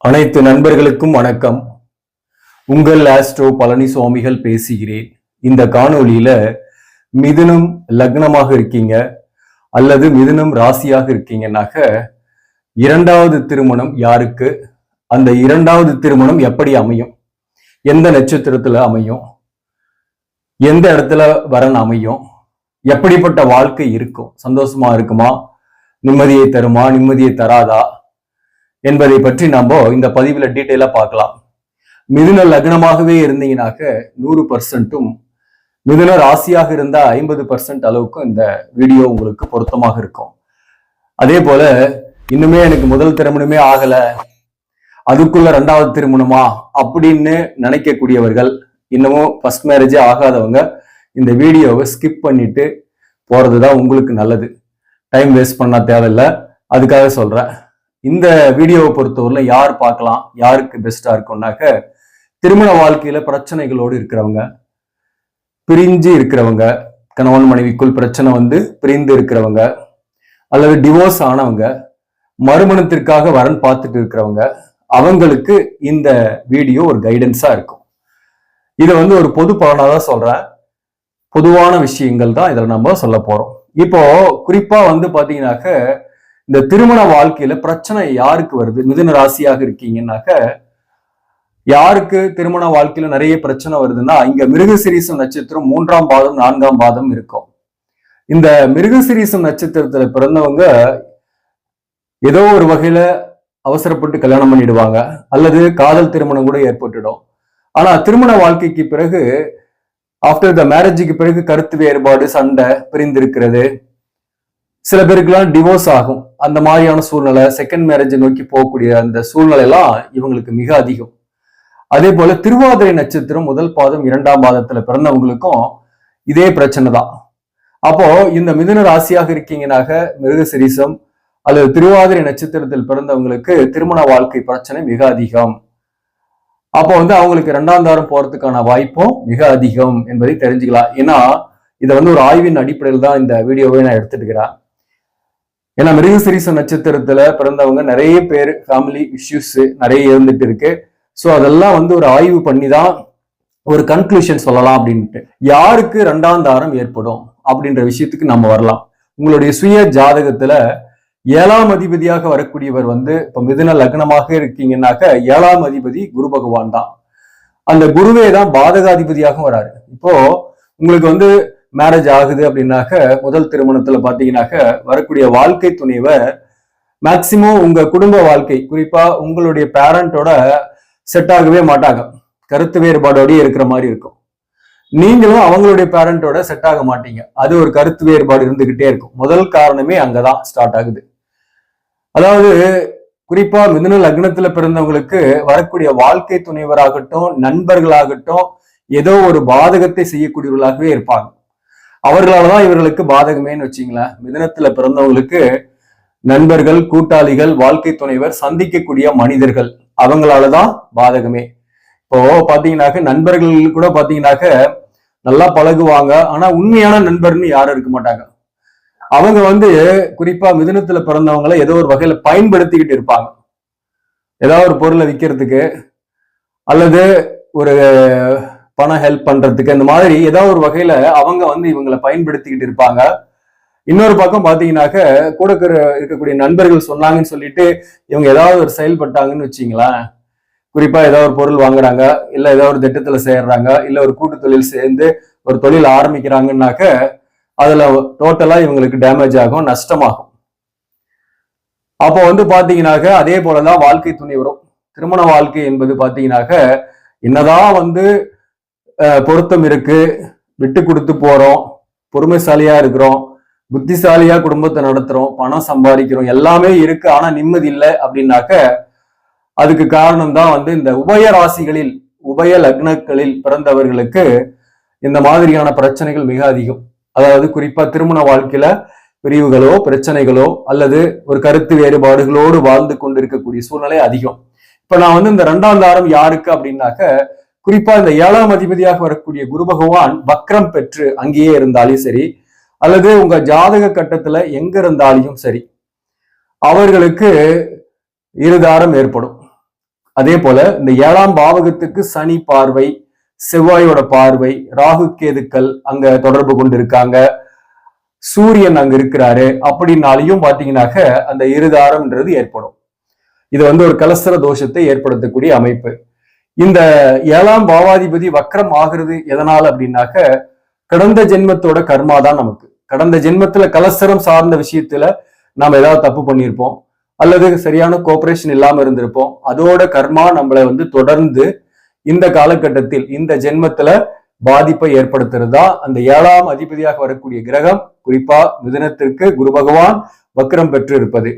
அனைத்து நண்பர்களுக்கும் வணக்கம். உங்கள் ஆஸ்ட்ரோ பழனிசுவாமிகள் பேசுகிறேன். இந்த காணொளியில மிதுனம் லக்னமாக இருக்கீங்க அல்லது மிதுனம் ராசியாக இருக்கீங்கன்னாக்க இரண்டாவது திருமணம் யாருக்கு, அந்த இரண்டாவது திருமணம் எப்படி அமையும், எந்த நட்சத்திரத்துல அமையும், எந்த இடத்துல வரன் அமையும், எப்படிப்பட்ட வாழ்க்கை இருக்கும், சந்தோஷமா இருக்குமா, நிம்மதியை தருமா, நிம்மதியை தராதா என்பதை பற்றி நம்ம இந்த பதிவுல டீட்டெயிலா பார்க்கலாம். மிதுன லக்னமாகவே இருந்தீங்கன்னாக்க 100%, மிதுன ராசியாக இருந்தா 50% அளவுக்கும் இந்த வீடியோ உங்களுக்கு பொருத்தமாக இருக்கும். அதே போல இன்னுமே எனக்கு முதல் திருமணமே ஆகல, அதுக்குள்ள ரெண்டாவது திருமணமா அப்படின்னு நினைக்கக்கூடியவர்கள், இன்னமும் ஃபர்ஸ்ட் மேரேஜே ஆகாதவங்க இந்த வீடியோவை ஸ்கிப் பண்ணிட்டு போறதுதான் உங்களுக்கு நல்லது. டைம் வேஸ்ட் பண்ண தேவையில்லை, அதுக்காக சொல்றேன். இந்த வீடியோவை பொறுத்தவரையில யார் பார்க்கலாம், யாருக்கு பெஸ்டா இருக்கும்னாக்க திருமண வாழ்க்கையில பிரச்சனைகளோடு இருக்கிறவங்க, பிரிஞ்சு இருக்கிறவங்க, கணவன் மனைவிக்குள் பிரச்சனை பிரிந்து இருக்கிறவங்க, அல்லது டிவோர்ஸ் ஆனவங்க, மறுமணத்திற்காக வரன் பார்த்துட்டு இருக்கிறவங்க, அவங்களுக்கு இந்த வீடியோ ஒரு கைடன்ஸா இருக்கும். இதை ஒரு பொது பலனாதான் சொல்றேன். பொதுவான விஷயங்கள் தான் இதில் நம்ம சொல்ல போறோம். இப்போ குறிப்பா பாத்தீங்கன்னாக்க இந்த திருமண வாழ்க்கையில பிரச்சனை யாருக்கு வருது, மிதுன ராசியாக இருக்கீங்கன்னாக்க யாருக்கு திருமண வாழ்க்கையில நிறைய பிரச்சனை வருதுன்னா, இங்க மிருகசீரிஷம் நட்சத்திரம் 3ஆம் பாதம் 4ஆம் பாதம் இருக்கும். இந்த மிருகசீரிஷம் நட்சத்திரத்துல பிறந்தவங்க ஏதோ ஒரு வகையில அவசரப்பட்டு கல்யாணம் பண்ணிடுவாங்க, அல்லது காதல் திருமணம் கூட ஏற்பட்டுடும். ஆனா திருமண வாழ்க்கைக்கு பிறகு, ஆஃப்டர் த மேரேஜுக்கு பிறகு கருத்து வேறுபாடு, சண்டை, பிரிந்திருக்கிறது, சில பேருக்குலாம் டிவோர்ஸ் ஆகும். அந்த மாதிரியான சூழ்நிலை, செகண்ட் மேரேஜ் நோக்கி போகக்கூடிய அந்த சூழ்நிலை எல்லாம் இவங்களுக்கு மிக அதிகம். அதே போல திருவாதிரை நட்சத்திரம் 1 பாதம் 2ஆம் பாதத்துல பிறந்தவங்களுக்கும் இதே பிரச்சனை தான். அப்போ இந்த மிதுன ராசியாக இருக்கீங்கன்னாக மிருகசீரிஷம் அல்லது திருவாதிரை நட்சத்திரத்தில் பிறந்தவங்களுக்கு திருமண வாழ்க்கை பிரச்சனை மிக அதிகம். அப்போ அவங்களுக்கு 2ஆம் தாரம் போறதுக்கான வாய்ப்பும் மிக அதிகம் என்பதை தெரிஞ்சுக்கலாம். ஏன்னா இதை ஒரு ஆய்வின் அடிப்படையில் தான் இந்த வீடியோவை நான் எடுத்துட்டுக்கிறேன். ஏன்னா மிருகசீரிஷ நட்சத்திரத்துல பிறந்தவங்க நிறைய பேர் ஃபேமிலி இஷ்யூஸ் நிறைய இருந்துட்டு இருக்கு. ஸோ அதெல்லாம் ஒரு ஆய்வு பண்ணி தான் ஒரு கன்க்ளூஷன் சொல்லலாம் அப்படின்ட்டு. யாருக்கு 2ஆம் தாரம் ஏற்படும் அப்படின்ற விஷயத்துக்கு நம்ம வரலாம். உங்களுடைய சுய ஜாதகத்துல 7ஆம் அதிபதியாக வரக்கூடியவர் இப்ப மிதுன லக்னமாக இருக்கீங்கன்னாக்க 7ஆம் அதிபதி குரு பகவான் தான். அந்த குருவே தான் பாதகாதிபதியாகவும் வராரு. இப்போ உங்களுக்கு மேரேஜ் ஆகுது அப்படின்னாக்க முதல் திருமணத்துல பாத்தீங்கன்னாக்க வரக்கூடிய வாழ்க்கை துணைவர் மேக்சிமம் உங்க குடும்ப வாழ்க்கை, குறிப்பா உங்களுடைய பேரண்டோட செட் ஆகவே மாட்டாங்க, கருத்து வேறுபாடோடய இருக்கிற மாதிரி இருக்கும். நீங்களும் அவங்களுடைய பேரண்டோட செட் ஆக மாட்டீங்க, அது ஒரு கருத்து வேறுபாடு இருந்துகிட்டே இருக்கும். முதல் காரணமே அங்கதான் ஸ்டார்ட் ஆகுது. அதாவது குறிப்பா மிதுன லக்னத்துல பிறந்தவங்களுக்கு வரக்கூடிய வாழ்க்கை துணைவராகட்டும், நண்பர்களாகட்டும், ஏதோ ஒரு பாதகத்தை செய்யக்கூடியவர்களாகவே இருப்பாங்க. அவர்களாலதான் இவர்களுக்கு பாதகமேன்னு வச்சுங்களேன். மிதுனத்துல பிறந்தவங்களுக்கு நண்பர்கள், கூட்டாளிகள், வாழ்க்கை துணைவர், சந்திக்கக்கூடிய மனிதர்கள், அவங்களாலதான் பாதகமே. இப்போ பாத்தீங்கன்னாக்க நண்பர்கள் கூட பாத்தீங்கன்னாக்க நல்லா பழகுவாங்க, ஆனா உண்மையான நண்பர்னு யாரும் இருக்க மாட்டாங்க. அவங்க குறிப்பா மிதுனத்துல பிறந்தவங்களை ஏதோ ஒரு வகையில பயன்படுத்திக்கிட்டு இருப்பாங்க. ஏதாவது ஒரு பொருளை விற்கிறதுக்கு அல்லது ஒரு பணம் ஹெல்ப் பண்றதுக்கு, இந்த மாதிரி ஏதாவது ஒரு வகையில அவங்க இவங்களை பயன்படுத்திக்கிட்டு இருப்பாங்க. இன்னொரு பக்கம் பாத்தீங்கன்னாக்க கூட இருக்கக்கூடிய நண்பர்கள் சொன்னாங்கன்னு சொல்லிட்டு இவங்க ஏதாவது ஒரு செயல்பட்டாங்கன்னு வச்சுங்களேன். குறிப்பா ஏதாவது ஒரு பொருள் வாங்குறாங்க, இல்ல ஏதாவது ஒரு திட்டத்துல சேர்றாங்க, இல்ல ஒரு கூட்டு தொழில் சேர்ந்து ஒரு தொழில் ஆரம்பிக்கிறாங்கன்னாக்க அதுல டோட்டலா இவங்களுக்கு டேமேஜ் ஆகும், நஷ்டமாகும். அப்போ பாத்தீங்கன்னாக்க அதே போலதான் வாழ்க்கை துணை வரும். திருமண வாழ்க்கை என்பது பாத்தீங்கன்னாக்க என்னதான் பொருத்தம் இருக்கு, விட்டு கொடுத்து போறோம், பொறுமைசாலியா இருக்கிறோம், புத்திசாலியா குடும்பத்தை நடத்துறோம், பணம் சம்பாதிக்கிறோம், எல்லாமே இருக்கு, ஆனா நிம்மதி இல்லை அப்படின்னாக்க அதுக்கு காரணம் தான் இந்த உபய ராசிகளில், உபய லக்னங்களில் பிறந்தவர்களுக்கு இந்த மாதிரியான பிரச்சனைகள் மிக அதிகம். அதாவது குறிப்பா திருமண வாழ்க்கையில பிரிவுகளோ பிரச்சனைகளோ அல்லது ஒரு கருத்து வேறுபாடுகளோடு வாழ்ந்து கொண்டிருக்கக்கூடிய சூழ்நிலை அதிகம். இப்ப நான் இந்த 2ஆம் தாரம் யாருக்கு அப்படின்னாக்க குறிப்பா இந்த 7ஆம் அதிபதியாக வரக்கூடிய குரு பகவான் வக்ரம் பெற்று அங்கேயே இருந்தாலும் சரி, அல்லது உங்க ஜாதக கட்டத்துல எங்க இருந்தாலும் சரி, அவர்களுக்கு இருதாரம் ஏற்படும். அதே போல இந்த 7ஆம் பாவகத்துக்கு சனி பார்வை, செவ்வாயோட பார்வை, ராகு கேதுக்கள் அங்க தொடர்பு கொண்டு இருக்காங்க, சூரியன் அங்க இருக்கிறாரு அப்படின்னாலையும் பாத்தீங்கன்னாக்க அந்த இருதாரம்ன்றது ஏற்படும். இது ஒரு கலஸ்தர தோஷத்தை ஏற்படுத்தக்கூடிய அமைப்பு. இந்த 7ஆம் பாவாதிபதி வக்ரம் ஆகிறது எதனால அப்படின்னாக்க கடந்த ஜென்மத்தோட கர்மா தான் நமக்கு. கடந்த ஜென்மத்துல கலஸ்தரம் சார்ந்த விஷயத்துல நாம ஏதாவது தப்பு பண்ணியிருப்போம், அல்லது சரியான கோஆபரேஷன் இல்லாம இருந்திருப்போம். அதோட கர்மா நம்மளை தொடர்ந்து இந்த காலகட்டத்தில் இந்த ஜென்மத்துல பாதிப்பை ஏற்படுத்துறதா அந்த 7ஆம் அதிபதியாக வரக்கூடிய கிரகம், குறிப்பா மிதுனத்திற்கு குரு பகவான் வக்ரம் பெற்று இருப்பது.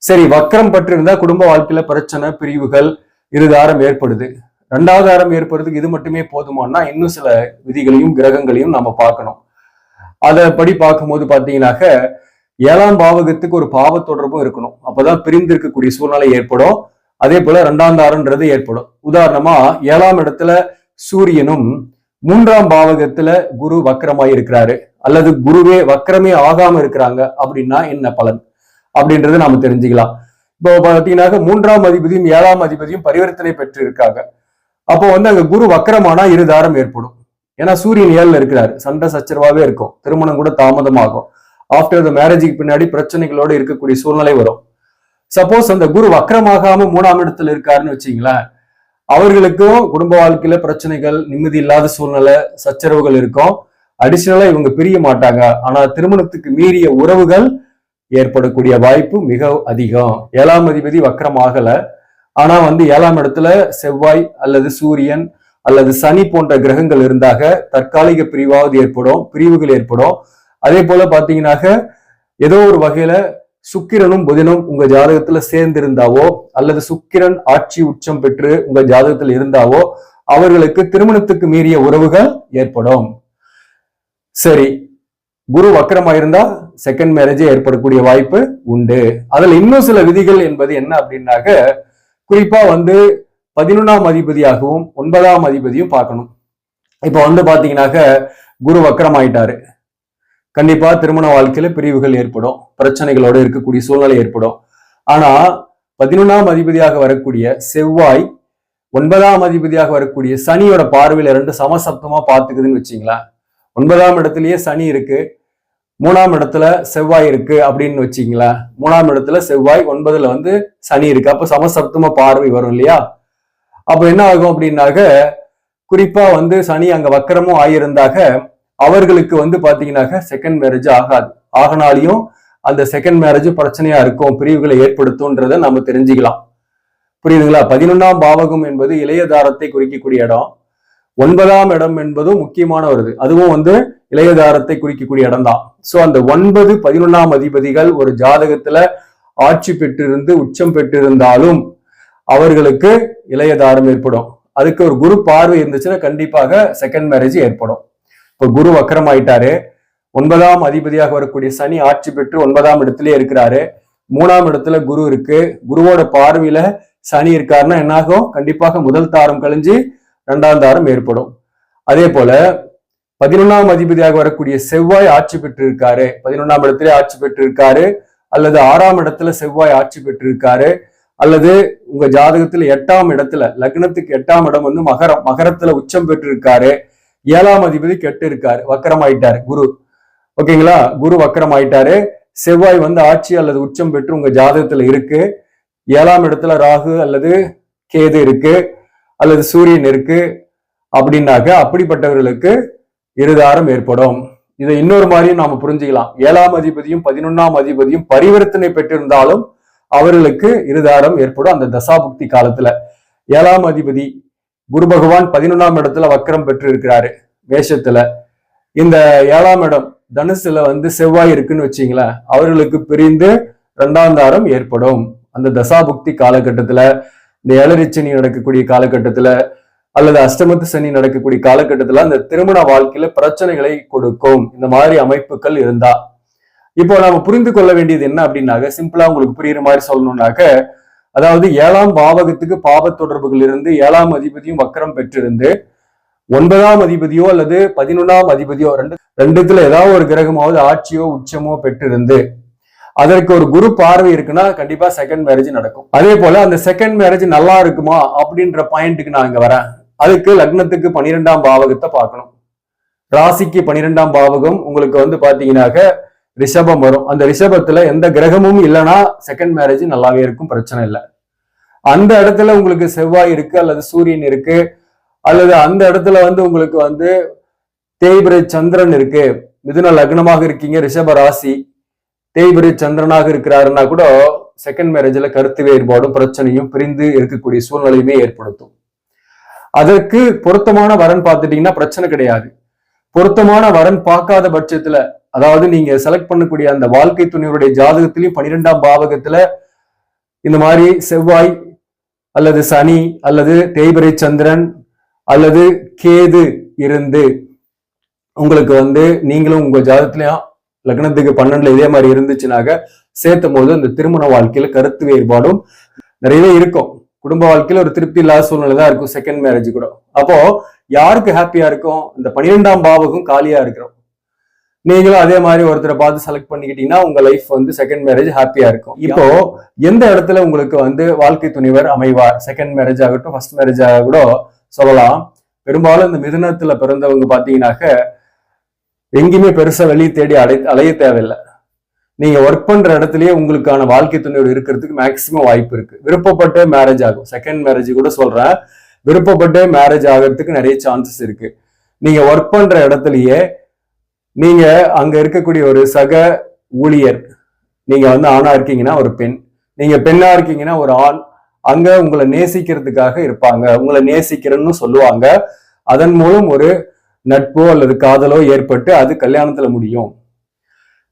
சரி, வக்ரம் பெற்று இருந்தா குடும்ப வாழ்க்கையில பிரச்சனை, பிரிவுகள், இருதாரம் ஏற்படுது. 2வது ஆரம் ஏற்படுறதுக்கு இது மட்டுமே போதுமானா இன்னும் சில விதிகளையும் கிரகங்களையும் நம்ம பார்க்கணும். அதப்படி பார்க்கும்போது பாத்தீங்கன்னாக்க 7ஆம் பாவகத்துக்கு ஒரு பாவ தொடர்பும் இருக்கணும். அப்பதான் பிரிந்து இருக்கக்கூடிய சூழ்நிலை ஏற்படும். அதே போல 2ஆம் தாரம்ன்றது ஏற்படும். உதாரணமா 7ஆம் இடத்துல சூரியனும் 3ஆம் பாவகத்துல குரு வக்கரமாய் இருக்கிறாரு, அல்லது குருவே வக்கரமே ஆகாம இருக்கிறாங்க அப்படின்னா என்ன பலன் அப்படின்றது நாம தெரிஞ்சுக்கலாம். இப்போ பாத்தீங்கன்னாக்க 3ஆம் அதிபதியும் 7ஆம் அதிபதியும் பரிவர்த்தனை பெற்று இருக்காங்க. அப்போ அங்க குரு வக்கரமானா இருதாரம் ஏற்படும். ஏன்னா சூரியன் 7ல இருக்கிறாரு, சண்டை சச்சரவாவே இருக்கும், திருமணம் கூட தாமதமாகும், ஆஃப்டர் த மேரேஜுக்கு பின்னாடி பிரச்சனைகளோட இருக்கக்கூடிய சூழ்நிலை வரும். சப்போஸ் அந்த குரு வக்கரமாகாம 3ஆம் இடத்துல இருக்காருன்னு வச்சீங்களேன், அவர்களுக்கும் குடும்ப வாழ்க்கையில பிரச்சனைகள், நிம்மதி இல்லாத சூழ்நிலை, சச்சரவுகள் இருக்கும். அடிஷனலா இவங்க பிரிய மாட்டாங்க, ஆனா திருமணத்துக்கு மீறிய உறவுகள் ஏற்படக்கூடிய வாய்ப்பு மிக அதிகம். 7ஆம் அதிபதி வக்கரம் ஆகல, ஆனா 7ஆம் இடத்துல செவ்வாய் அல்லது சூரியன் அல்லது சனி போன்ற கிரகங்கள் இருந்தாக தற்காலிக பிரிவாவது ஏற்படும், பிரிவுகள் ஏற்படும். அதே போல பாத்தீங்கன்னாக்க ஏதோ ஒரு வகையில சுக்கிரனும் புதனும் உங்க ஜாதகத்துல சேர்ந்து இருந்தாவோ, அல்லது சுக்கிரன் ஆட்சி உச்சம் பெற்று உங்க ஜாதகத்தில் இருந்தாவோ அவர்களுக்கு திருமணத்துக்கு மீறிய உறவுகள் ஏற்படும். சரி, குரு வக்கரமாயிருந்தா செகண்ட் மேரேஜ் ஏற்படக்கூடிய வாய்ப்பு உண்டு. அதுல இன்னும் சில விதிகள் என்பது என்ன அப்படின்னாக்க, குறிப்பா 11ஆம் அதிபதியாகவும் 9ஆம் அதிபதியும் பார்க்கணும். இப்ப பாத்தீங்கன்னாக்க குரு வக்கரம் ஆயிட்டாரு, கண்டிப்பா திருமண வாழ்க்கையில பிரிவுகள் ஏற்படும், பிரச்சனைகளோட இருக்கக்கூடிய சூழ்நிலை ஏற்படும். ஆனா 11ஆம் அதிபதியாக வரக்கூடிய செவ்வாய் 9ஆம் அதிபதியாக வரக்கூடிய சனியோட பார்வையில 2 சமசப்தமா பார்த்துக்குதுன்னு வச்சீங்களா. 9ஆம் இடத்துலயே சனி இருக்கு, 3ஆம் இடத்துல செவ்வாய் இருக்கு அப்படின்னு வச்சீங்களா. 3ஆம் இடத்துல செவ்வாய், 9ல சனி இருக்கு. அப்ப சமசப்தமா பார்வை வரும் இல்லையா. அப்ப என்ன ஆகும் அப்படின்னாக்க, குறிப்பா சனி அங்க வக்கரமும் ஆகியிருந்தாக அவர்களுக்கு பாத்தீங்கன்னாக்க செகண்ட் மேரேஜ் ஆகாது. ஆகனாலையும் அந்த செகண்ட் மேரேஜ் பிரச்சனையா இருக்கும், பிரிவுகளை ஏற்படுத்தும்ன்றத நம்ம தெரிஞ்சுக்கலாம். புரியுதுங்களா. 11ஆம் பாவகம் என்பது இளையதாரத்தை குறிக்கக்கூடிய இடம். 9ஆம் இடம் என்பதும் முக்கியமான வருது, அதுவும் இளையதாரத்தை குறிக்கக்கூடிய இடம் தான். சோ அந்த 9, 11ஆம் அதிபதிகள் ஒரு ஜாதகத்துல ஆட்சி பெற்றிருந்து உச்சம் பெற்றிருந்தாலும் அவர்களுக்கு இளையதாரம் ஏற்படும். அதுக்கு ஒரு குரு பார்வை இருந்துச்சுன்னா கண்டிப்பாக செகண்ட் மேரேஜ் ஏற்படும். இப்ப குரு வக்கரம் ஆயிட்டாரு, 9ஆம் அதிபதியாக வரக்கூடிய சனி ஆட்சி பெற்று 9ஆம் இடத்திலே இருக்கிறாரு, 3ஆம் இடத்துல குரு இருக்கு, குருவோட பார்வையில சனி இருக்காருன்னா என்னாகும், கண்டிப்பாக முதல் தாரம் கழிஞ்சு 2ஆம் தாரம் ஏற்படும். அதே போல 11ஆம் அதிபதியாக வரக்கூடிய செவ்வாய் ஆட்சி பெற்று இருக்காரு, 11ஆம் இடத்திலே ஆட்சி பெற்று இருக்காரு, அல்லது 6ஆம் இடத்துல செவ்வாய் ஆட்சி பெற்று இருக்காரு, அல்லது உங்க ஜாதகத்துல 8ஆம் இடத்துல, லக்னத்துக்கு 8ஆம் இடம் மகரம், மகரத்துல உச்சம் பெற்று இருக்காரு, 7ஆம் அதிபதி கெட்டு இருக்காரு, வக்கரம் ஆயிட்டாரு குரு. ஓகேங்களா. குரு வக்கரம் ஆயிட்டாரு, செவ்வாய் ஆட்சி அல்லது உச்சம் பெற்று உங்க ஜாதகத்துல இருக்கு, 7ஆம் இடத்துல ராகு அல்லது கேது இருக்கு, அல்லது சூரியன் இருக்கு அப்படின்னாக்க அப்படிப்பட்டவர்களுக்கு இருதாரம் ஏற்படும். இதை இன்னொரு மாதிரியும் நாம புரிஞ்சுக்கலாம். 7ஆம் அதிபதியும் 11ஆம் அதிபதியும் பரிவர்த்தனை பெற்றிருந்தாலும் அவர்களுக்கு இருதாரம் ஏற்படும் அந்த தசாபுக்தி காலத்துல. 7ஆம் அதிபதி குரு பகவான் 11ஆம் இடத்துல வக்கரம் பெற்று இருக்கிறாரு மேஷத்துல. இந்த 7ஆம் இடம் தனுசுல செவ்வாய் இருக்குன்னு வச்சீங்களேன், அவர்களுக்கு பிரிந்து 2ஆம் தாரம் ஏற்படும் அந்த தசாபுக்தி காலகட்டத்துல. இந்த ஏழரை சனி நடக்கக்கூடிய காலகட்டத்துல அல்லது அஷ்டமத்து சனி நடக்கக்கூடிய காலகட்டத்துல அந்த திருமண வாழ்க்கையில பிரச்சனைகளை கொடுக்கும் இந்த மாதிரி அமைப்புகள் இருந்தா. இப்போ நாம புரிந்து கொள்ள வேண்டியது என்ன அப்படின்னாக்க, சிம்பிளா உங்களுக்கு புரியுற மாதிரி சொல்லணும்னாக்க, அதாவது 7ஆம் பாவகத்துக்கு பாவ தொடர்புகள் இருந்து 7ஆம் அதிபதியும் வக்கரம் பெற்றிருந்து 9ஆம் அதிபதியோ அல்லது 11ஆம் அதிபதியோ ரெண்டுத்துல ஏதாவது ஒரு கிரகமாவது ஆட்சியோ உச்சமோ பெற்றிருந்து அதற்கு ஒரு குரு பார்வை இருக்குன்னா கண்டிப்பா செகண்ட் மேரேஜ் நடக்கும். அதே போல அந்த செகண்ட் மேரேஜ் நல்லா இருக்குமா அப்படின்ற பாயிண்ட்டுக்கு நான் இங்க வரேன். அதுக்கு லக்னத்துக்கு 12ஆம் பாவகத்தை பார்க்கணும். ராசிக்கு 12ஆம் பாவகம் உங்களுக்கு வந்து பாத்தீங்கன்னாக்க ரிஷபம் வரும். அந்த ரிஷபத்துல எந்த கிரகமும் இல்லைன்னா செகண்ட் மேரேஜ் நல்லாவே இருக்கும், பிரச்சனை இல்லை. அந்த இடத்துல உங்களுக்கு செவ்வாய் இருக்கு அல்லது சூரியன் இருக்கு அல்லது அந்த இடத்துல வந்து உங்களுக்கு வந்து தேய்பிரை சந்திரன் இருக்கு, மிதுன லக்னமாக இருக்கீங்க, ரிஷப ராசி, தேய்பிரை சந்திரனாக இருக்கிறாருன்னா கூட செகண்ட் மேரேஜ்ல கருத்து வேறுபாடும் பிரச்சனையும் பிரிந்து இருக்கக்கூடிய சூழ்நிலையுமே ஏற்படுத்தும். அதற்கு பொருத்தமான வரன் பார்த்துட்டீங்கன்னா பிரச்சனை கிடையாது. பொருத்தமான வரன் பார்க்காத பட்சத்துல, அதாவது நீங்க செலக்ட் பண்ணக்கூடிய அந்த வாழ்க்கை துணையுடைய ஜாதகத்திலையும் 12ஆம் பாவகத்துல இந்த மாதிரி செவ்வாய் அல்லது சனி அல்லது தேய்பிரை சந்திரன் அல்லது கேது இருந்து உங்களுக்கு வந்து நீங்களும் உங்க ஜாதகத்திலையும் லக்னத்துக்கு 12ல இதே மாதிரி இருந்துச்சுனாக்க சேர்த்தும் போது அந்த திருமண வாழ்க்கையில கருத்து வேறுபாடும் நிறையவே இருக்கும். குடும்ப வாழ்க்கையில ஒரு திருப்தி இல்லாத சூழ்நிலை தான் இருக்கும் செகண்ட் மேரேஜ் கூட. அப்போ யாருக்கு ஹாப்பியா இருக்கும்? இந்த 12ஆம் பாவகம் காலியா இருக்கிறோம். நீங்களும் அதே மாதிரி ஒருத்தரை பார்த்து செலக்ட் பண்ணிக்கிட்டீங்கன்னா உங்க லைஃப் வந்து செகண்ட் மேரேஜ் ஹாப்பியா இருக்கும். இப்போ எந்த இடத்துல உங்களுக்கு வந்து வாழ்க்கை துணைவர் அமைவார்? செகண்ட் மேரேஜ் ஆகட்டும், ஃபர்ஸ்ட் மேரேஜ் ஆக கூட சொல்லலாம். பெரும்பாலும் இந்த மிதுனத்துல பிறந்தவங்க பாத்தீங்கன்னாக்க எங்கேயுமே பெருசா வெளியே தேடி அலைய தேவையில்லை. நீங்க ஒர்க் பண்ற இடத்துலயே உங்களுக்கான வாழ்க்கை துணையோடு இருக்கிறதுக்கு மேக்சிமம் வாய்ப்பு இருக்கு. விருப்பப்பட்டு மேரேஜ் ஆகும். செகண்ட் மேரேஜ் கூட சொல்றேன், விருப்பப்பட்டு மேரேஜ் ஆகிறதுக்கு நிறைய சான்சஸ் இருக்கு. நீங்க ஒர்க் பண்ற இடத்துலயே நீங்க அங்க இருக்கக்கூடிய ஒரு சக ஊழியர், நீங்க வந்து ஆணா இருக்கீங்கன்னா ஒரு பெண், நீங்க பெண்ணா இருக்கீங்கன்னா ஒரு ஆண், அங்க உங்களை நேசிக்கிறதுக்காக இருப்பாங்க, உங்களை நேசிக்கிறேன்னு சொல்லுவாங்க. அதன் மூலம் ஒரு நட்போ அல்லது காதலோ ஏற்பட்டு அது கல்யாணத்துல முடியும்.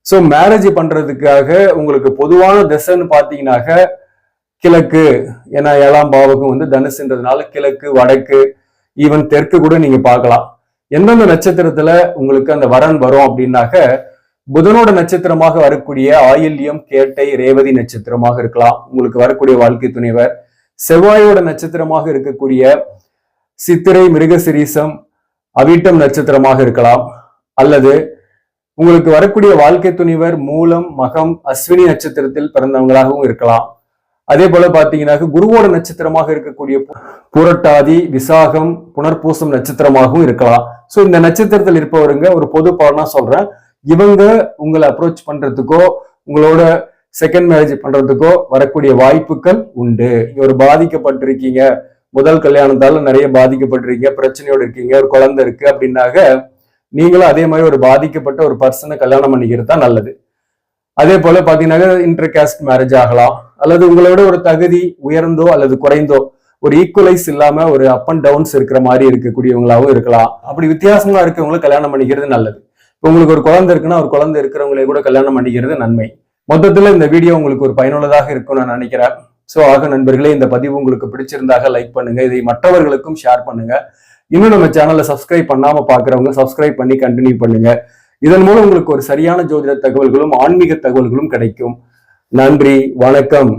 ஸோ மேரேஜ் பண்றதுக்காக உங்களுக்கு பொதுவான திசைன்னு பாத்தீங்கன்னாக்க கிழக்கு, ஏன்னா 7ஆம் பாவகம் வந்து தனுசுன்றதுனால கிழக்கு, வடக்கு, ஈவன் தெற்கு கூட நீங்க பார்க்கலாம். எந்தெந்த நட்சத்திரத்துல உங்களுக்கு அந்த வரன் வரும் அப்படின்னாக்க புதனோட நட்சத்திரமாக வரக்கூடிய ஆயில்யம், கேட்டை, ரேவதி நட்சத்திரமாக இருக்கலாம் உங்களுக்கு வரக்கூடிய வாழ்க்கை துணைவர். செவ்வாயோட நட்சத்திரமாக இருக்கக்கூடிய சித்திரை, மிருகசிரீசம், அவிட்டம் நட்சத்திரமாக இருக்கலாம். அல்லது உங்களுக்கு வரக்கூடிய வாழ்க்கை துணைவர் மூலம், மகம், அஸ்வினி நட்சத்திரத்தில் பிறந்தவங்களாகவும் இருக்கலாம். அதே போல பாத்தீங்கன்னா குருவோட நட்சத்திரமாக இருக்கக்கூடிய புரட்டாதி, விசாகம், புனர்பூசம் நட்சத்திரமாகவும் இருக்கலாம். சோ இந்த நட்சத்திரத்தில் இருப்பவருங்க ஒரு பொது பலனா சொல்றேன், இவங்க உங்களை அப்ரோச் பண்றதுக்கோ உங்களோட செகண்ட் மேரேஜ் பண்றதுக்கோ வரக்கூடிய வாய்ப்புகள் உண்டு. ஒரு பாதிக்கப்பட்டிருக்கீங்க, முதல் கல்யாணத்தால நிறைய பாதிக்கப்பட்டிருக்கீங்க, பிரச்சனையோடு இருக்கீங்க, ஒரு குழந்தை இருக்கு அப்படின்னாக்க நீங்களும் அதே மாதிரி ஒரு பாதிக்கப்பட்ட ஒரு பர்சனை கல்யாணம் பண்ணிக்கிறது தான் நல்லது. அதே போல பாத்தீங்கன்னா இன்டர் காஸ்ட் மேரேஜ் ஆகலாம், அல்லது உங்களோட ஒரு தகுதி உயர்ந்தோ அல்லது குறைந்தோ ஒரு ஈக்குவலைஸ் இல்லாம ஒரு அப் அண்ட் டவுன்ஸ் இருக்கிற மாதிரி இருக்கக்கூடியவங்களாவும் இருக்கலாம். அப்படி வித்தியாசமா இருக்கவங்களை கல்யாணம் பண்ணிக்கிறது நல்லது. இப்போ உங்களுக்கு ஒரு குழந்தை இருக்குன்னா ஒரு குழந்தை இருக்கிறவங்களே கூட கல்யாணம் பண்ணிக்கிறது நன்மை. மொத்தத்துல இந்த வீடியோ உங்களுக்கு ஒரு பயனுள்ளதாக இருக்கும்னு நான் நினைக்கிறேன். ஸோ ஆக நண்பர்களே, இந்த பதிவு உங்களுக்கு பிடிச்சிருந்தாக லைக் பண்ணுங்க, இதை மற்றவர்களுக்கும் ஷேர் பண்ணுங்க. இன்னும் நம்ம சேனலை சப்ஸ்கிரைப் பண்ணாம பாக்குறவங்க சப்ஸ்கிரைப் பண்ணி கண்டினியூ பண்ணுங்க. இதன் மூலம் உங்களுக்கு ஒரு சரியான ஜோதிட தகவல்களும் ஆன்மீக தகவல்களும் கிடைக்கும். நன்றி, வணக்கம்.